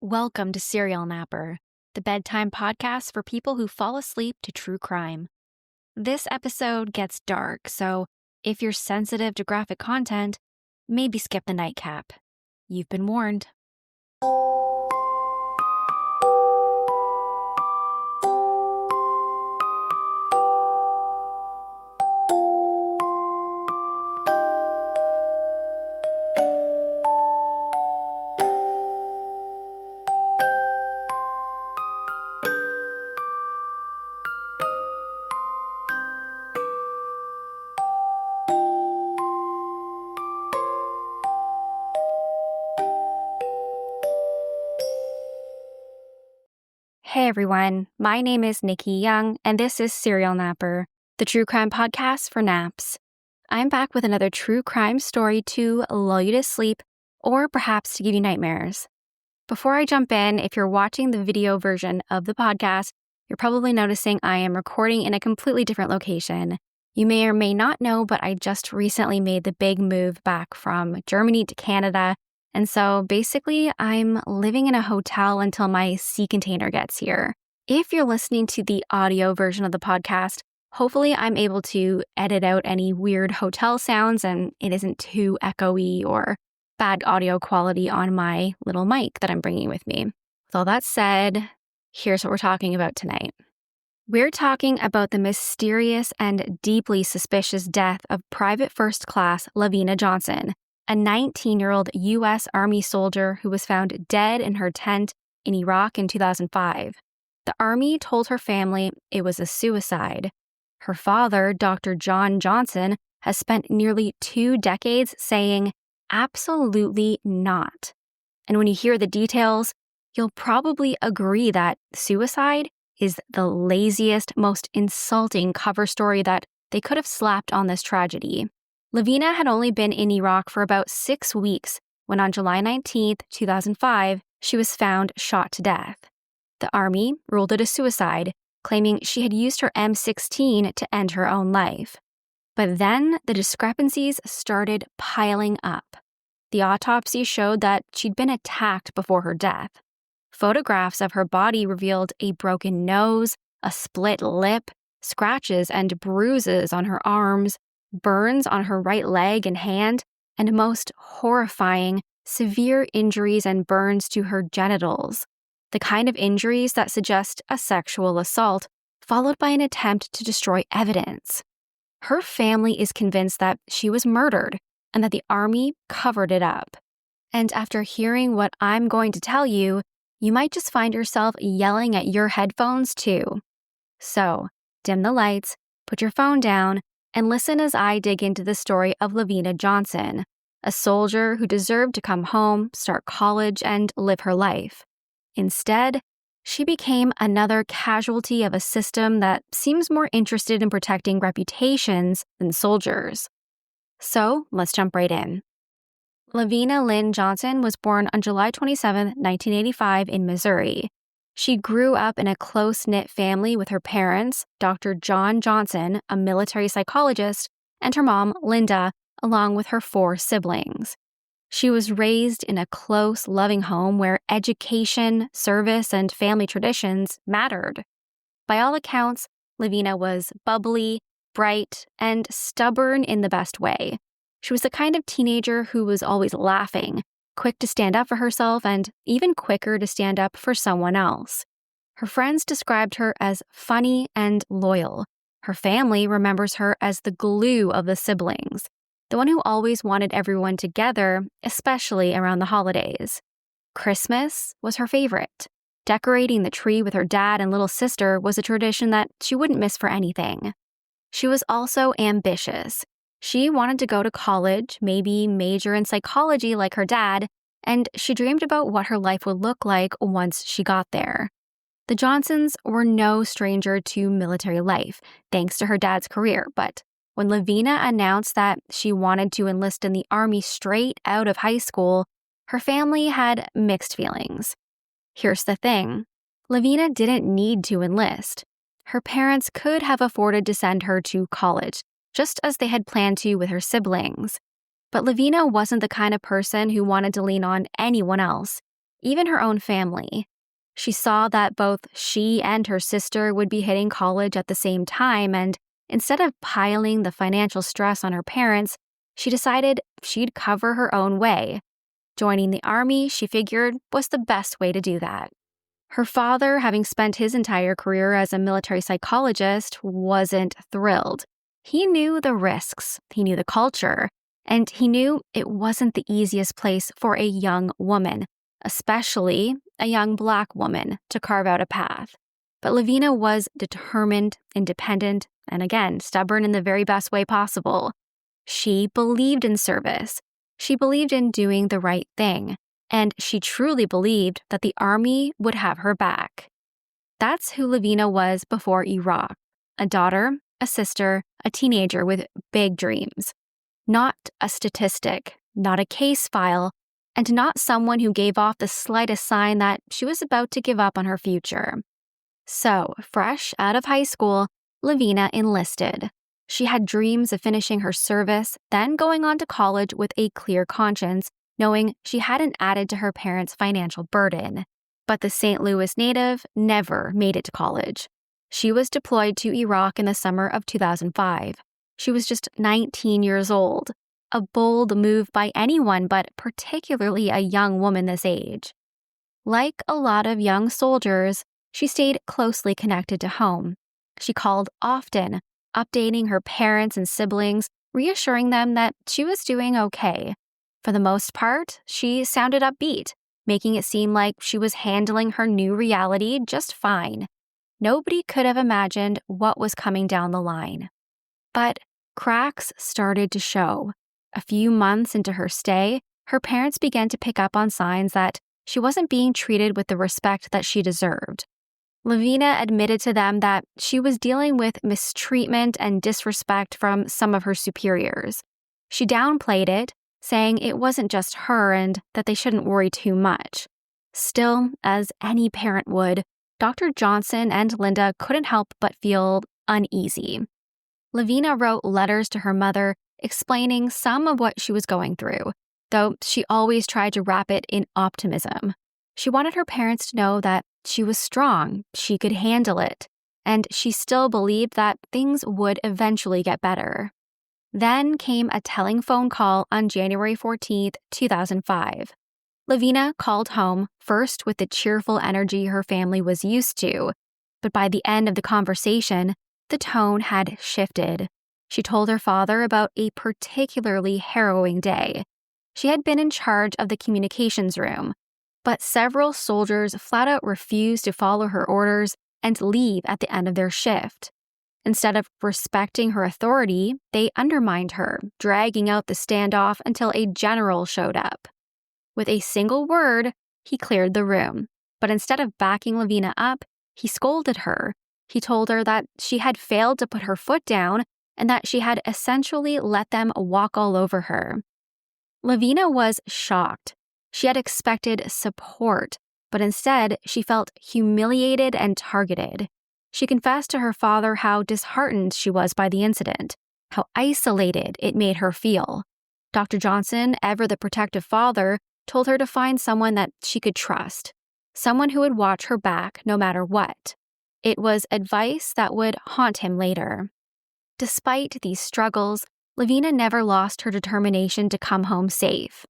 Welcome to Serial Napper, the bedtime podcast for people who fall asleep to true crime. This episode gets dark, so if you're sensitive to graphic content, maybe skip the nightcap. You've been warned. Hey everyone, my name is Nikki Young, and this is Serial Napper, the true crime podcast for naps. I'm back with another true crime story to lull you to sleep, or perhaps to give you nightmares. Before I jump in, if you're watching the video version of the podcast, you're probably noticing I am recording in a completely different location. You may or may not know, but I just recently made the big move back from Germany to Canada. And so basically, I'm living in a hotel until my sea container gets here. If you're listening to the audio version of the podcast, hopefully I'm able to edit out any weird hotel sounds and it isn't too echoey or bad audio quality on my little mic that I'm bringing with me. With all that said, here's what we're talking about tonight. We're talking about the mysterious and deeply suspicious death of Private First Class Lavena Johnson, a 19-year-old U.S. Army soldier who was found dead in her tent in Iraq in 2005. The Army told her family it was a suicide. Her father, Dr. John Johnson, has spent nearly 2 decades saying, absolutely not. And when you hear the details, you'll probably agree that suicide is the laziest, most insulting cover story that they could have slapped on this tragedy. Lavena had only been in Iraq for about 6 weeks when on July 19, 2005, she was found shot to death. The Army ruled it a suicide, claiming she had used her M16 to end her own life. But then the discrepancies started piling up. The autopsy showed that she'd been attacked before her death. Photographs of her body revealed a broken nose, a split lip, scratches and bruises on her arms, burns on her right leg and hand, and most horrifying, severe injuries and burns to her genitals. The kind of injuries that suggest a sexual assault, followed by an attempt to destroy evidence. Her family is convinced that she was murdered and that the Army covered it up. And after hearing what I'm going to tell you, you might just find yourself yelling at your headphones too. So, dim the lights, put your phone down, and listen as I dig into the story of Lavena Johnson, a soldier who deserved to come home, start college, and live her life. Instead, she became another casualty of a system that seems more interested in protecting reputations than soldiers. So, let's jump right in. Lavena Lynn Johnson was born on July 27, 1985 in Missouri. She grew up in a close-knit family with her parents, Dr. John Johnson, a military psychologist, and her mom, Linda, along with her 4 siblings. She was raised in a close, loving home where education, service, and family traditions mattered. By all accounts, Lavena was bubbly, bright, and stubborn in the best way. She was the kind of teenager who was always laughing, quick to stand up for herself, and even quicker to stand up for someone else. Her friends described her as funny and loyal. Her family remembers her as the glue of the siblings, the one who always wanted everyone together, especially around the holidays. Christmas was her favorite. Decorating the tree with her dad and little sister was a tradition that she wouldn't miss for anything. She was also ambitious. She wanted to go to college, maybe major in psychology like her dad, and she dreamed about what her life would look like once she got there. The Johnsons were no stranger to military life, thanks to her dad's career, but when Lavena announced that she wanted to enlist in the Army straight out of high school, her family had mixed feelings. Here's the thing. Lavena didn't need to enlist. Her parents could have afforded to send her to college, just as they had planned to with her siblings. But Lavena wasn't the kind of person who wanted to lean on anyone else, even her own family. She saw that both she and her sister would be hitting college at the same time, and instead of piling the financial stress on her parents, she decided she'd cover her own way. Joining the army, she figured, was the best way to do that. Her father, having spent his entire career as a military psychologist, wasn't thrilled. He knew the risks, he knew the culture, and he knew it wasn't the easiest place for a young woman, especially a young Black woman, to carve out a path. But Lavena was determined, independent, and again, stubborn in the very best way possible. She believed in service. She believed in doing the right thing. And she truly believed that the army would have her back. That's who Lavena was before Iraq. A daughter, a sister, a teenager with big dreams. Not a statistic, not a case file, and not someone who gave off the slightest sign that she was about to give up on her future. So, fresh out of high school, Lavena enlisted. She had dreams of finishing her service, then going on to college with a clear conscience, knowing she hadn't added to her parents' financial burden. But the St. Louis native never made it to college. She was deployed to Iraq in the summer of 2005. She was just 19 years old. A bold move by anyone, but particularly a young woman this age. Like a lot of young soldiers, she stayed closely connected to home. She called often, updating her parents and siblings, reassuring them that she was doing okay. For the most part, she sounded upbeat, making it seem like she was handling her new reality just fine. Nobody could have imagined what was coming down the line. But cracks started to show. A few months into her stay, her parents began to pick up on signs that she wasn't being treated with the respect that she deserved. Lavena admitted to them that she was dealing with mistreatment and disrespect from some of her superiors. She downplayed it, saying it wasn't just her and that they shouldn't worry too much. Still, as any parent would, Dr. Johnson and Linda couldn't help but feel uneasy. Lavena wrote letters to her mother explaining some of what she was going through, though she always tried to wrap it in optimism. She wanted her parents to know that she was strong, she could handle it, and she still believed that things would eventually get better. Then came a telling phone call on January 14, 2005. Lavena called home, first with the cheerful energy her family was used to, but by the end of the conversation, the tone had shifted. She told her father about a particularly harrowing day. She had been in charge of the communications room, but several soldiers flat out refused to follow her orders and leave at the end of their shift. Instead of respecting her authority, they undermined her, dragging out the standoff until a general showed up. With a single word, he cleared the room, but instead of backing Lavena up, he scolded her. He told her that she had failed to put her foot down and that she had essentially let them walk all over her. Lavena was shocked. She had expected support, but instead she felt humiliated and targeted. She confessed to her father how disheartened she was by the incident, how isolated it made her feel. Dr. Johnson, ever the protective father, told her to find someone that she could trust, someone who would watch her back no matter what. It was advice that would haunt him later. Despite these struggles, Lavena never lost her determination to come home safe.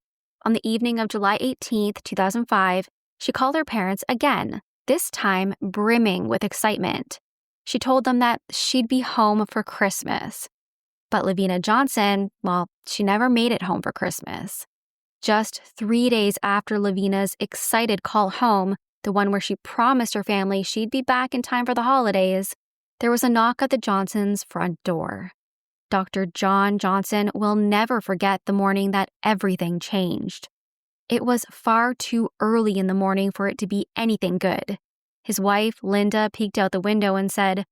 On the evening of July 18, 2005, she called her parents again, this time brimming with excitement. She told them that she'd be home for Christmas. But Lavena Johnson, well, she never made it home for Christmas. Just 3 days after Lavena's excited call home, the one where she promised her family she'd be back in time for the holidays, there was a knock at the Johnsons' front door. Dr. John Johnson will never forget the morning that everything changed. It was far too early in the morning for it to be anything good. His wife, Linda, peeked out the window and said,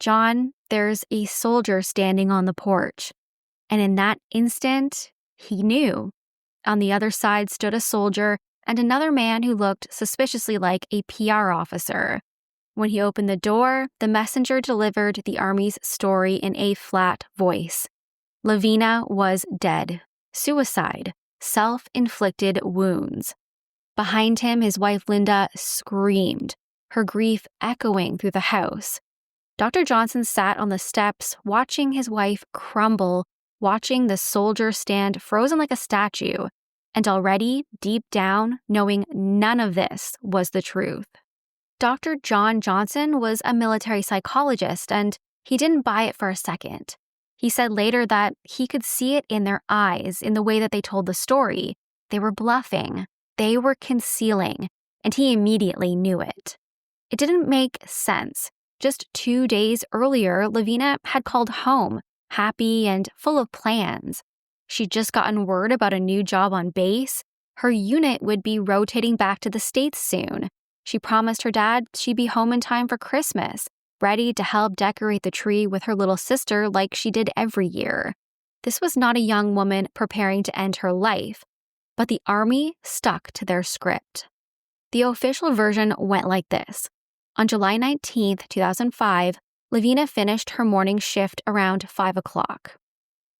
"John, there's a soldier standing on the porch." And in that instant, he knew. On the other side stood a soldier and another man who looked suspiciously like a PR officer. When he opened the door, the messenger delivered the Army's story in a flat voice. Lavena was dead. Suicide. Self-inflicted wounds. Behind him, his wife Linda screamed, her grief echoing through the house. Dr. Johnson sat on the steps, watching his wife crumble, watching the soldier stand frozen like a statue, and already, deep down, knowing none of this was the truth. Dr. John Johnson was a military psychologist, and he didn't buy it for a second. He said later that he could see it in their eyes, in the way that they told the story. They were bluffing. They were concealing, and he immediately knew it. It didn't make sense. Just 2 days earlier, Lavena had called home, happy and full of plans. She'd just gotten word about a new job on base. Her unit would be rotating back to the States soon. She promised her dad she'd be home in time for Christmas, ready to help decorate the tree with her little sister like she did every year. This was not a young woman preparing to end her life, but the Army stuck to their script. The official version went like this. On July 19, 2005, Lavena finished her morning shift around 5 o'clock.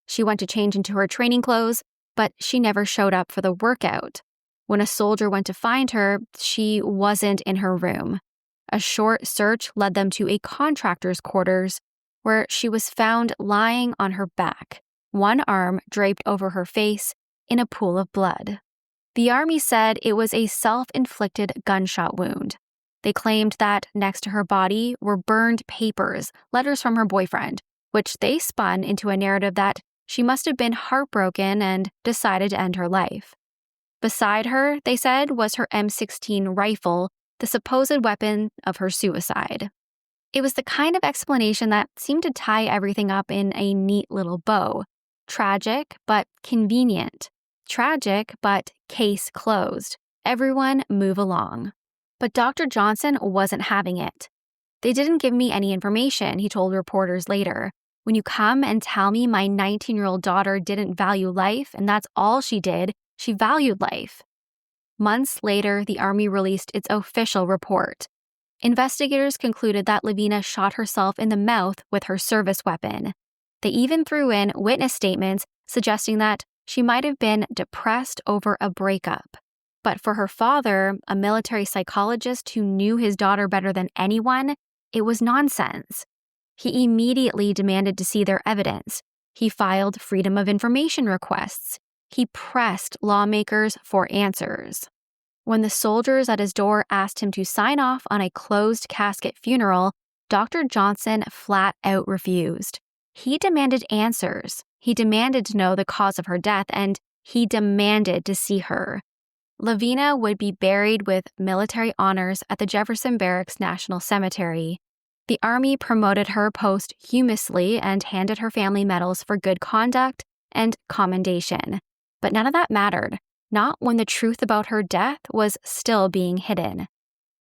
She went to change into her training clothes, but she never showed up for the workout. When a soldier went to find her, she wasn't in her room. A short search led them to a contractor's quarters, where she was found lying on her back, one arm draped over her face, in a pool of blood. The Army said it was a self-inflicted gunshot wound. They claimed that next to her body were burned papers, letters from her boyfriend, which they spun into a narrative that she must have been heartbroken and decided to end her life. Beside her, they said, was her M16 rifle, the supposed weapon of her suicide. It was the kind of explanation that seemed to tie everything up in a neat little bow. Tragic, but convenient. Tragic, but case closed. Everyone move along. But Dr. Johnson wasn't having it. They didn't give me any information, he told reporters later. When you come and tell me my 19-year-old daughter didn't value life, and that's all she did, she valued life. Months later, the Army released its official report. Investigators concluded that Lavena shot herself in the mouth with her service weapon. They even threw in witness statements suggesting that she might have been depressed over a breakup. But for her father, a military psychologist who knew his daughter better than anyone, it was nonsense. He immediately demanded to see their evidence. He filed Freedom of Information requests. He pressed lawmakers for answers. When the soldiers at his door asked him to sign off on a closed casket funeral, Dr. Johnson flat out refused. He demanded answers. He demanded to know the cause of her death, and he demanded to see her. Lavena would be buried with military honors at the Jefferson Barracks National Cemetery. The Army promoted her posthumously and handed her family medals for good conduct and commendation. But none of that mattered, not when the truth about her death was still being hidden.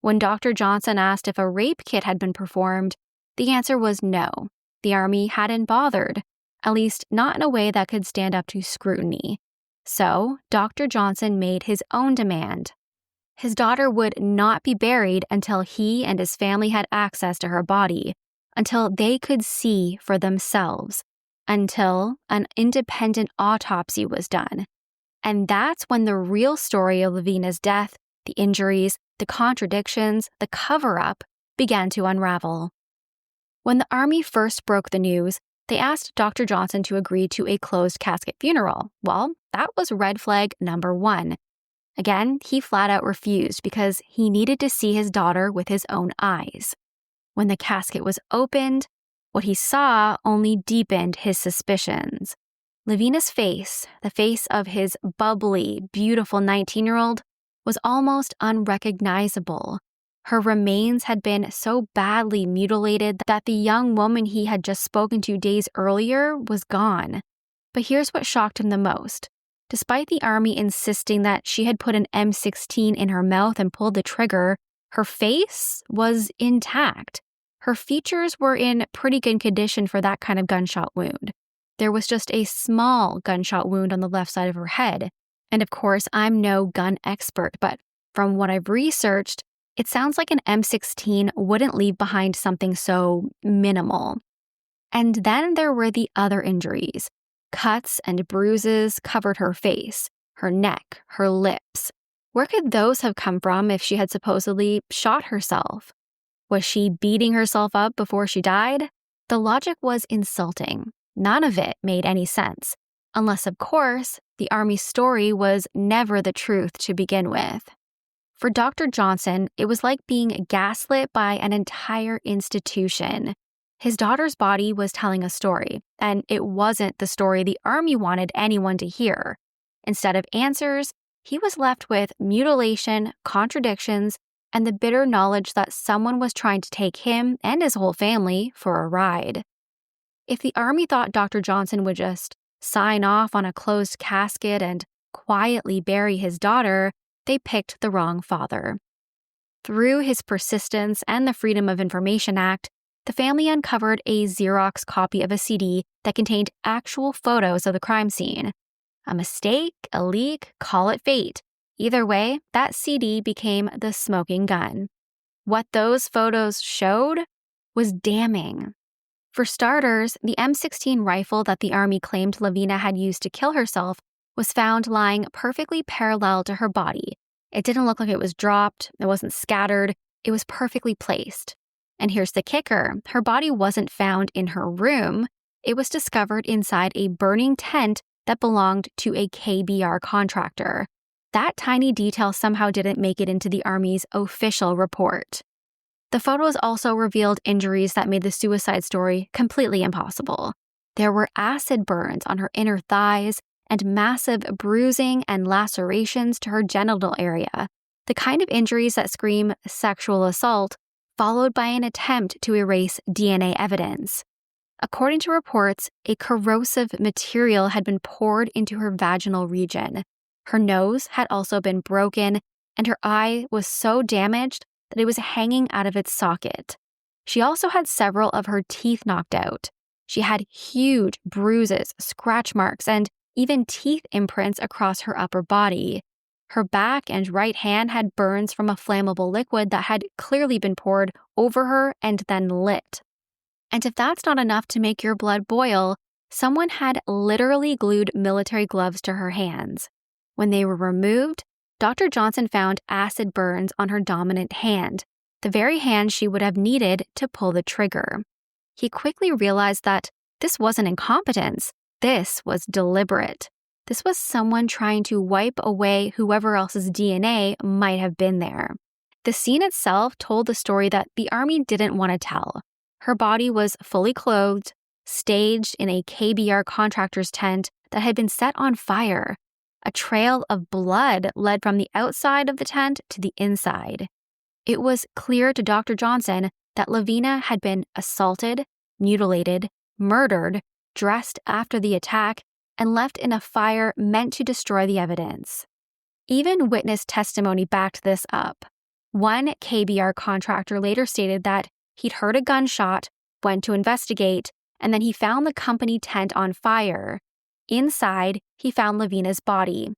When Dr. Johnson asked if a rape kit had been performed, the answer was no. The Army hadn't bothered, at least not in a way that could stand up to scrutiny. So, Dr. Johnson made his own demand. His daughter would not be buried until he and his family had access to her body, until they could see for themselves, until an independent autopsy was done. And that's when the real story of Lavena's death, the injuries, the contradictions, the cover-up began to unravel. When the Army first broke the news, they asked Dr. Johnson to agree to a closed casket funeral. Well, that was red flag number 1. Again, he flat out refused because he needed to see his daughter with his own eyes. When the casket was opened, what he saw only deepened his suspicions. Lavena's face, the face of his bubbly, beautiful 19-year-old, was almost unrecognizable. Her remains had been so badly mutilated that the young woman he had just spoken to days earlier was gone. But here's what shocked him the most. Despite the Army insisting that she had put an M16 in her mouth and pulled the trigger, her face was intact. Her features were in pretty good condition for that kind of gunshot wound. There was just a small gunshot wound on the left side of her head. And of course, I'm no gun expert, but from what I've researched, it sounds like an M16 wouldn't leave behind something so minimal. And then there were the other injuries. Cuts and bruises covered her face, her neck, her lips. Where could those have come from if she had supposedly shot herself? Was she beating herself up before she died? The logic was insulting. None of it made any sense. Unless, of course, the Army's story was never the truth to begin with. For Dr. Johnson, it was like being gaslit by an entire institution. His daughter's body was telling a story, and it wasn't the story the Army wanted anyone to hear. Instead of answers, he was left with mutilation, contradictions, and the bitter knowledge that someone was trying to take him and his whole family for a ride. If the Army thought Dr. Johnson would just sign off on a closed casket and quietly bury his daughter, they picked the wrong father. Through his persistence and the Freedom of Information Act, the family uncovered a Xerox copy of a CD that contained actual photos of the crime scene. A mistake, a leak, call it fate. Either way, that CD became the smoking gun. What those photos showed was damning. For starters, the M16 rifle that the Army claimed Lavena had used to kill herself was found lying perfectly parallel to her body. It didn't look like it was dropped, it wasn't scattered, it was perfectly placed. And here's the kicker, her body wasn't found in her room, it was discovered inside a burning tent that belonged to a KBR contractor. That tiny detail somehow didn't make it into the Army's official report. The photos also revealed injuries that made the suicide story completely impossible. There were acid burns on her inner thighs and massive bruising and lacerations to her genital area, the kind of injuries that scream sexual assault, followed by an attempt to erase DNA evidence. According to reports, a corrosive material had been poured into her vaginal region. Her nose had also been broken, and her eye was so damaged that it was hanging out of its socket. She also had several of her teeth knocked out. She had huge bruises, scratch marks, and even teeth imprints across her upper body. Her back and right hand had burns from a flammable liquid that had clearly been poured over her and then lit. And if that's not enough to make your blood boil, someone had literally glued military gloves to her hands. When they were removed, Dr. Johnson found acid burns on her dominant hand, the very hand she would have needed to pull the trigger. He quickly realized that this wasn't incompetence, this was deliberate. This was someone trying to wipe away whoever else's DNA might have been there. The scene itself told the story that the Army didn't want to tell. Her body was fully clothed, staged in a KBR contractor's tent that had been set on fire. A trail of blood led from the outside of the tent to the inside. It was clear to Dr. Johnson that Lavena had been assaulted, mutilated, murdered, dressed after the attack, and left in a fire meant to destroy the evidence. Even witness testimony backed this up. One KBR contractor later stated that he'd heard a gunshot, went to investigate, and then he found the company tent on fire. Inside, he found Lavena's body.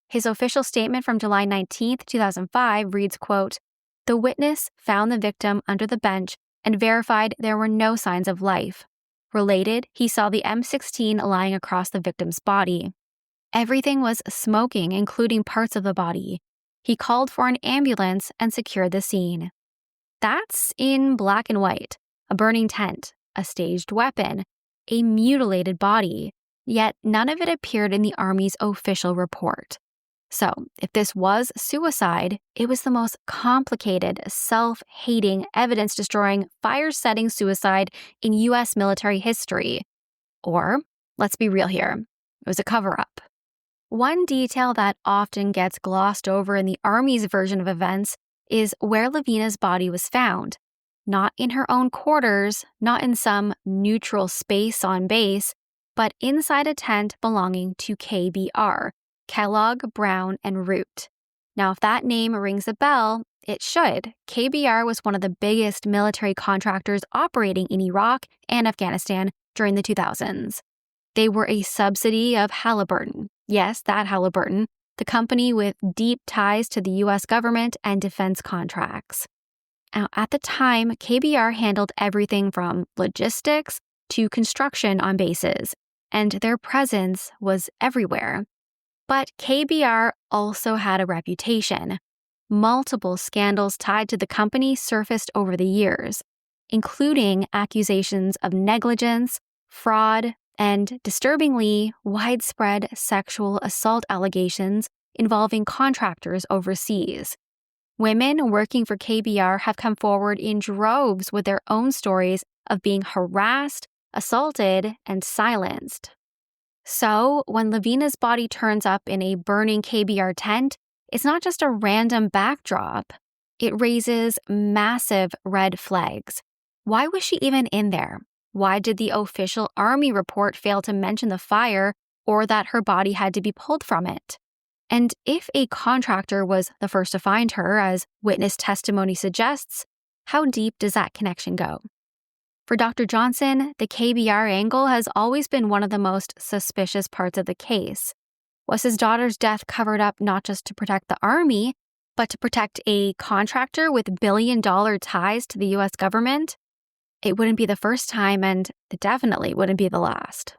His official statement from July 19, 2005 reads, quote, "The witness found the victim under the bench and verified there were no signs of life. Related, he saw the M16 lying across the victim's body. Everything was smoking, including parts of the body. He called for an ambulance and secured the scene." That's in black and white. A burning tent, a staged weapon, a mutilated body. Yet none of it appeared in the Army's official report. So, if this was suicide, it was the most complicated, self-hating, evidence-destroying, fire-setting suicide in U.S. military history. Or, let's be real here, it was a cover-up. One detail that often gets glossed over in the Army's version of events is where Lavena's body was found. Not in her own quarters, not in some neutral space on base, but inside a tent belonging to KBR, Kellogg, Brown, and Root. Now, if that name rings a bell, it should. KBR was one of the biggest military contractors operating in Iraq and Afghanistan during the 2000s. They were a subsidy of Halliburton. Yes, that Halliburton, the company with deep ties to the U.S. government and defense contracts. Now, at the time, KBR handled everything from logistics to construction on bases, and their presence was everywhere. But KBR also had a reputation. Multiple scandals tied to the company surfaced over the years, including accusations of negligence, fraud, and, disturbingly, widespread sexual assault allegations involving contractors overseas. Women working for KBR have come forward in droves with their own stories of being harassed, assaulted, and silenced. So, when Lavena's body turns up in a burning KBR tent, it's not just a random backdrop. It raises massive red flags. Why was she even in there? Why did the official Army report fail to mention the fire or that her body had to be pulled from it? And if a contractor was the first to find her, as witness testimony suggests, how deep does that connection go? For Dr. Johnson, the KBR angle has always been one of the most suspicious parts of the case. Was his daughter's death covered up not just to protect the Army, but to protect a contractor with billion-dollar ties to the U.S. government? It wouldn't be the first time, and it definitely wouldn't be the last.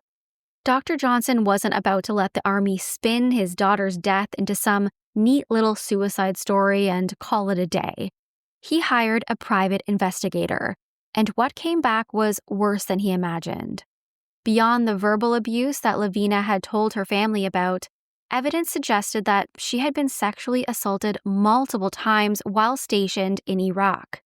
Dr. Johnson wasn't about to let the Army spin his daughter's death into some neat little suicide story and call it a day. He hired a private investigator, and what came back was worse than he imagined. Beyond the verbal abuse that Lavena had told her family about, evidence suggested that she had been sexually assaulted multiple times while stationed in Iraq.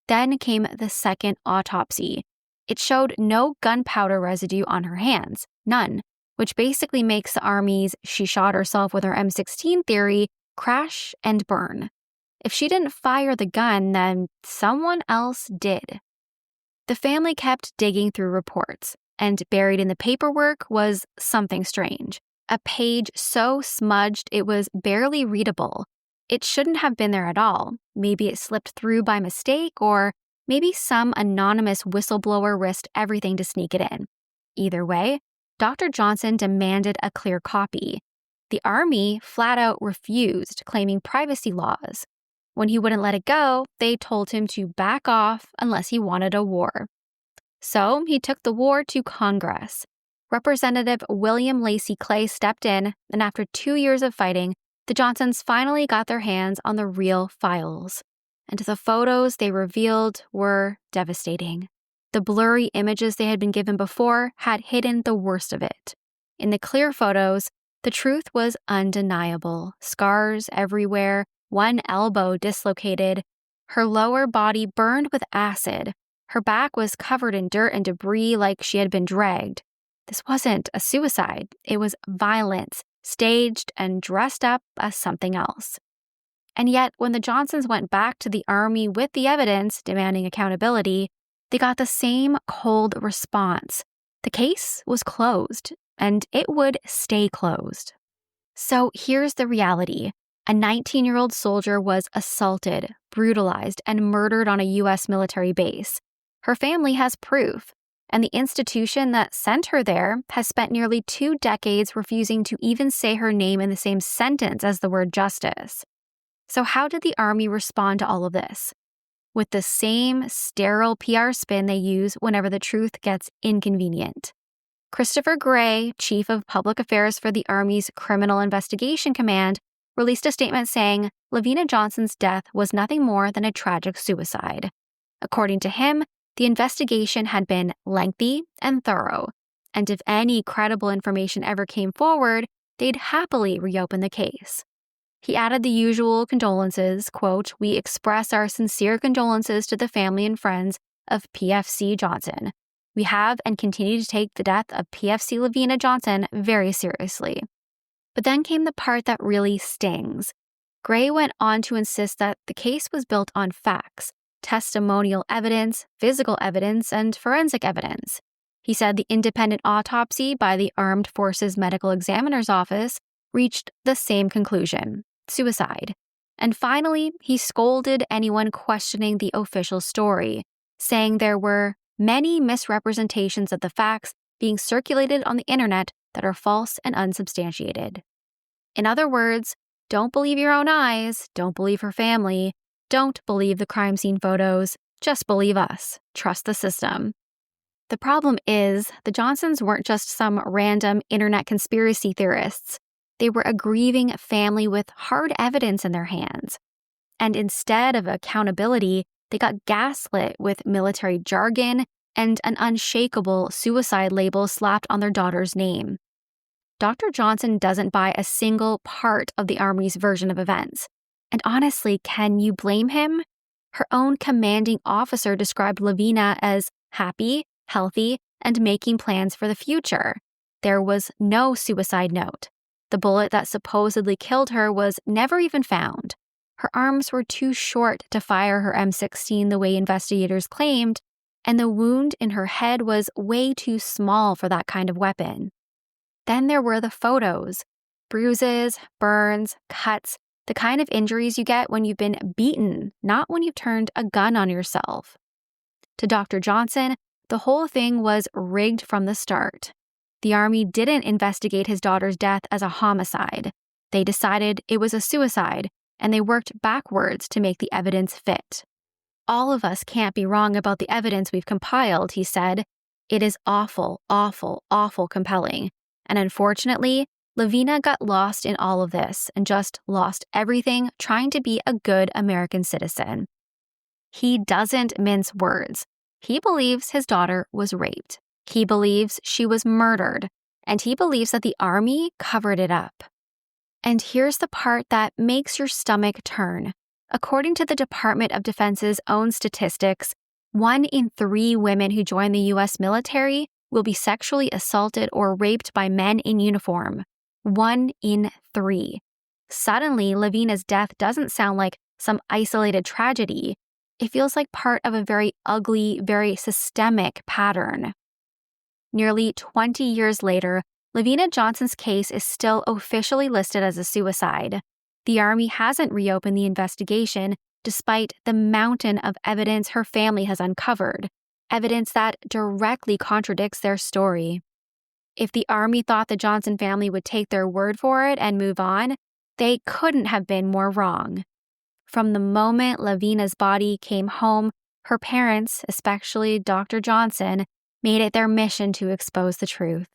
Then came the second autopsy. It showed no gunpowder residue on her hands, none, which basically makes the Army's "she shot herself with her M16" theory crash and burn. If she didn't fire the gun, then someone else did. The family kept digging through reports, and buried in the paperwork was something strange. A page so smudged it was barely readable. It shouldn't have been there at all. Maybe it slipped through by mistake, or maybe some anonymous whistleblower risked everything to sneak it in. Either way, Dr. Johnson demanded a clear copy. The Army flat out refused, claiming privacy laws. When he wouldn't let it go, they told him to back off unless he wanted a war. So he took the war to Congress. Representative William Lacey Clay stepped in, and after 2 years of fighting, the Johnsons finally got their hands on the real files. And the photos they revealed were devastating. The blurry images they had been given before had hidden the worst of it. In the clear photos, the truth was undeniable. Scars everywhere, one elbow dislocated, her lower body burned with acid. Her back was covered in dirt and debris like she had been dragged. This wasn't a suicide. It was violence, staged and dressed up as something else. And yet, when the Johnsons went back to the Army with the evidence demanding accountability, they got the same cold response. The case was closed, and it would stay closed. So here's the reality. A 19-year-old soldier was assaulted, brutalized, and murdered on a U.S. military base. Her family has proof, and the institution that sent her there has spent nearly 2 decades refusing to even say her name in the same sentence as the word justice. So how did the Army respond to all of this? With the same sterile PR spin they use whenever the truth gets inconvenient. Christopher Gray, Chief of Public Affairs for the Army's Criminal Investigation Command, released a statement saying Lavena Johnson's death was nothing more than a tragic suicide. According to him, the investigation had been lengthy and thorough, and if any credible information ever came forward, they'd happily reopen the case. He added the usual condolences, quote, "We express our sincere condolences to the family and friends of PFC Johnson. We have and continue to take the death of PFC Lavena Johnson very seriously." But then came the part that really stings. Gray went on to insist that the case was built on facts, testimonial evidence, physical evidence, and forensic evidence. He said the independent autopsy by the Armed Forces Medical Examiner's Office reached the same conclusion: suicide. And finally, he scolded anyone questioning the official story, saying there were many misrepresentations of the facts being circulated on the internet that are false and unsubstantiated. In other words, don't believe your own eyes, don't believe her family, don't believe the crime scene photos, just believe us. Trust the system. The problem is, the Johnsons weren't just some random internet conspiracy theorists. They were a grieving family with hard evidence in their hands. And instead of accountability, they got gaslit with military jargon and an unshakable suicide label slapped on their daughter's name. Dr. Johnson doesn't buy a single part of the Army's version of events. And honestly, can you blame him? Her own commanding officer described Lavena as happy, healthy, and making plans for the future. There was no suicide note. The bullet that supposedly killed her was never even found. Her arms were too short to fire her M16 the way investigators claimed, and the wound in her head was way too small for that kind of weapon. Then there were the photos. Bruises, burns, cuts, the kind of injuries you get when you've been beaten, not when you've turned a gun on yourself. To Dr. Johnson, the whole thing was rigged from the start. The Army didn't investigate his daughter's death as a homicide. They decided it was a suicide, and they worked backwards to make the evidence fit. All of us can't be wrong about the evidence we've compiled, he said. It is awful, awful, awful compelling. And unfortunately, Lavena got lost in all of this and just lost everything trying to be a good American citizen. He doesn't mince words. He believes his daughter was raped. He believes she was murdered. And he believes that the Army covered it up. And here's the part that makes your stomach turn. According to the Department of Defense's own statistics, 1 in 3 women who join the U.S. military will be sexually assaulted or raped by men in uniform. 1 in 3. Suddenly, Lavena's death doesn't sound like some isolated tragedy. It feels like part of a very ugly, very systemic pattern. Nearly 20 years later, Lavena Johnson's case is still officially listed as a suicide. The Army hasn't reopened the investigation despite the mountain of evidence her family has uncovered, evidence that directly contradicts their story. If the Army thought the Johnson family would take their word for it and move on, they couldn't have been more wrong. From the moment Lavena's body came home, her parents, especially Dr. Johnson, made it their mission to expose the truth.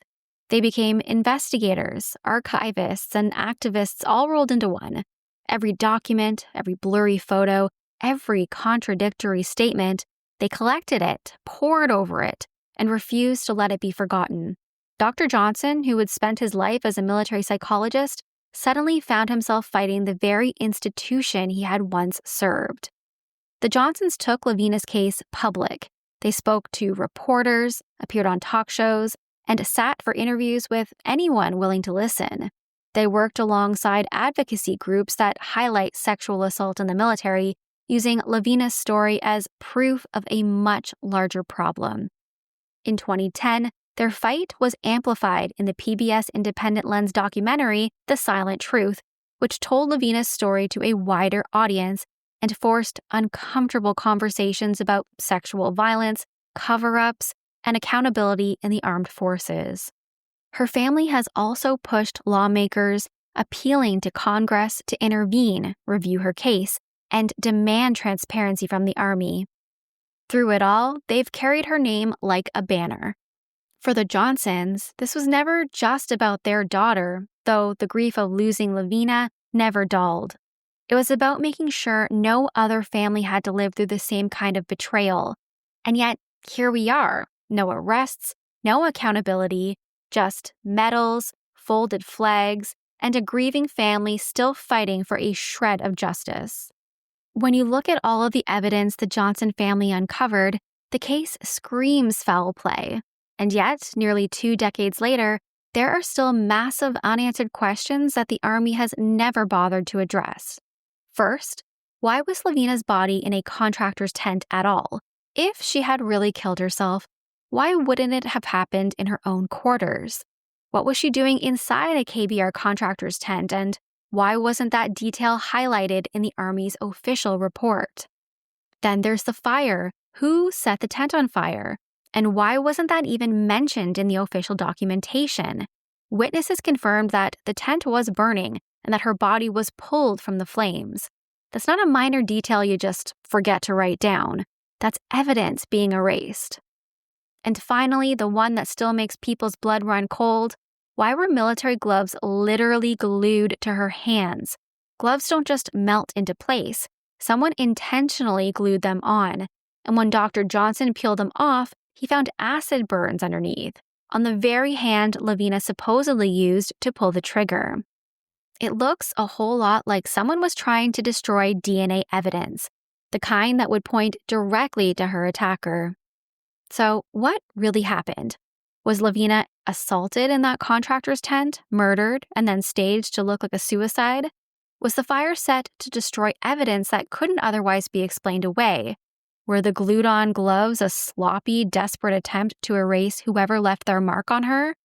They became investigators, archivists, and activists all rolled into one. Every document, every blurry photo, every contradictory statement, they collected it, pored over it, and refused to let it be forgotten. Dr. Johnson, who had spent his life as a military psychologist, suddenly found himself fighting the very institution he had once served. The Johnsons took Lavena's case public. They spoke to reporters, appeared on talk shows, and sat for interviews with anyone willing to listen. They worked alongside advocacy groups that highlight sexual assault in the military, using Lavena's story as proof of a much larger problem. In 2010, their fight was amplified in the PBS Independent Lens documentary, The Silent Truth, which told Lavena's story to a wider audience and forced uncomfortable conversations about sexual violence, cover-ups, and accountability in the armed forces. Her family has also pushed lawmakers, appealing to Congress to intervene, review her case, and demand transparency from the Army. Through it all, they've carried her name like a banner. For the Johnsons, this was never just about their daughter, though the grief of losing Lavena never dulled. It was about making sure no other family had to live through the same kind of betrayal. And yet, here we are. No arrests, no accountability, just medals, folded flags, and a grieving family still fighting for a shred of justice. When you look at all of the evidence the Johnson family uncovered, the case screams foul play. And yet, nearly 2 decades later, there are still massive unanswered questions that the Army has never bothered to address. First, why was Lavena's body in a contractor's tent at all? If she had really killed herself, why wouldn't it have happened in her own quarters? What was she doing inside a KBR contractor's tent, and why wasn't that detail highlighted in the Army's official report? Then there's the fire. Who set the tent on fire? And why wasn't that even mentioned in the official documentation? Witnesses confirmed that the tent was burning and that her body was pulled from the flames. That's not a minor detail you just forget to write down. That's evidence being erased. And finally, the one that still makes people's blood run cold, Why were military gloves literally glued to her hands? Gloves don't just melt into place. Someone intentionally glued them on. And when Dr. Johnson peeled them off, he found acid burns underneath, on the very hand Lavena supposedly used to pull the trigger. It looks a whole lot like someone was trying to destroy DNA evidence, the kind that would point directly to her attacker. So, what really happened? Was Lavena assaulted in that contractor's tent, murdered, and then staged to look like a suicide? Was the fire set to destroy evidence that couldn't otherwise be explained away? Were the glued-on gloves a sloppy, desperate attempt to erase whoever left their mark on her?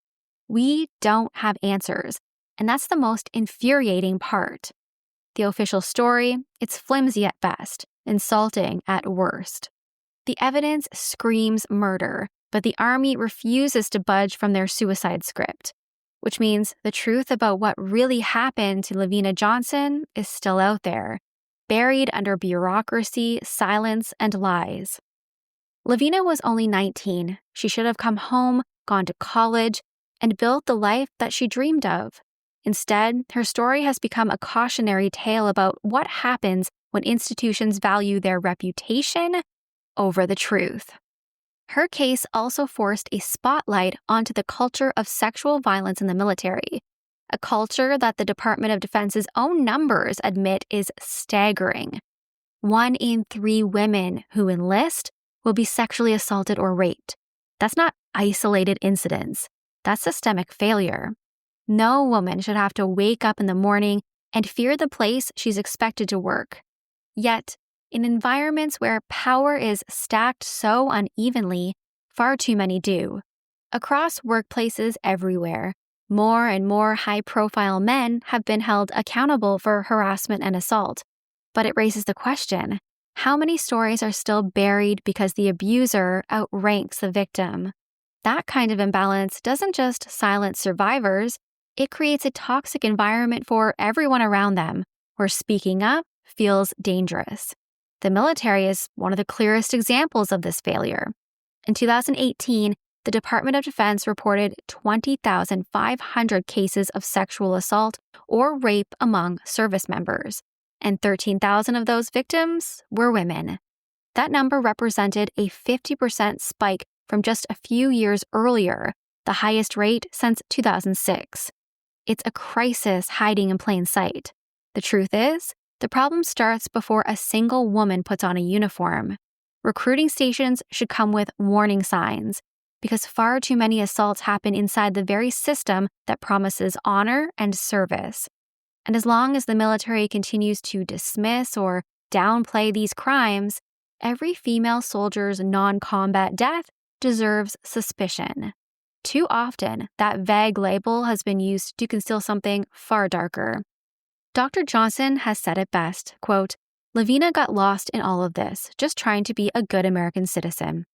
We don't have answers, and that's the most infuriating part. The official story, it's flimsy at best, insulting at worst. The evidence screams murder, but the Army refuses to budge from their suicide script, which means the truth about what really happened to Lavena Johnson is still out there, buried under bureaucracy, silence, and lies. Lavena was only 19. She should have come home, gone to college, and built the life that she dreamed of. Instead, her story has become a cautionary tale about what happens when institutions value their reputation over the truth. Her case also forced a spotlight onto the culture of sexual violence in the military, a culture that the Department of Defense's own numbers admit is staggering. 1 in 3 women who enlist will be sexually assaulted or raped. That's not isolated incidents. That's systemic failure. No woman should have to wake up in the morning and fear the place she's expected to work. Yet, in environments where power is stacked so unevenly, far too many do. Across workplaces everywhere, more and more high-profile men have been held accountable for harassment and assault. But it raises the question, how many stories are still buried because the abuser outranks the victim? That kind of imbalance doesn't just silence survivors, it creates a toxic environment for everyone around them, where speaking up feels dangerous. The military is one of the clearest examples of this failure. In 2018, the Department of Defense reported 20,500 cases of sexual assault or rape among service members, and 13,000 of those victims were women. That number represented a 50% spike from just a few years earlier, the highest rate since 2006. It's a crisis hiding in plain sight. The truth is, the problem starts before a single woman puts on a uniform. Recruiting stations should come with warning signs, because far too many assaults happen inside the very system that promises honor and service. And as long as the military continues to dismiss or downplay these crimes, every female soldier's non-combat death deserves suspicion. Too often, that vague label has been used to conceal something far darker. Dr. Johnson has said it best, quote, "Lavena got lost in all of this, just trying to be a good American citizen.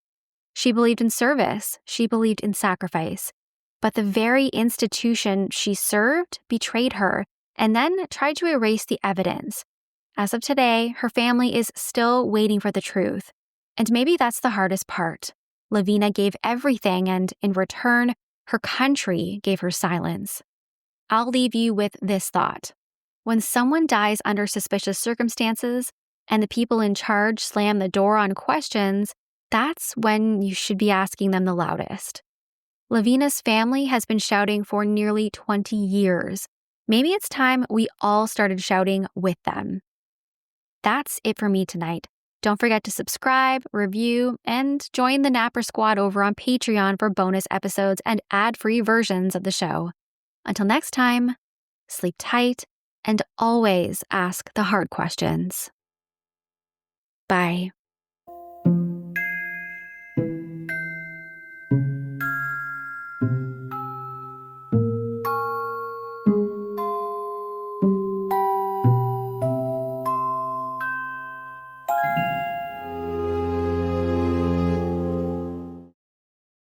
She believed in service, she believed in sacrifice, but the very institution she served betrayed her and then tried to erase the evidence. As of today, her family is still waiting for the truth. And maybe that's the hardest part. Lavena gave everything, and in return, her country gave her silence." I'll leave you with this thought. When someone dies under suspicious circumstances, and the people in charge slam the door on questions, that's when you should be asking them the loudest. Lavena's family has been shouting for nearly 20 years. Maybe it's time we all started shouting with them. That's it for me tonight. Don't forget to subscribe, review, and join the Napper Squad over on Patreon for bonus episodes and ad-free versions of the show. Until next time, sleep tight and always ask the hard questions. Bye.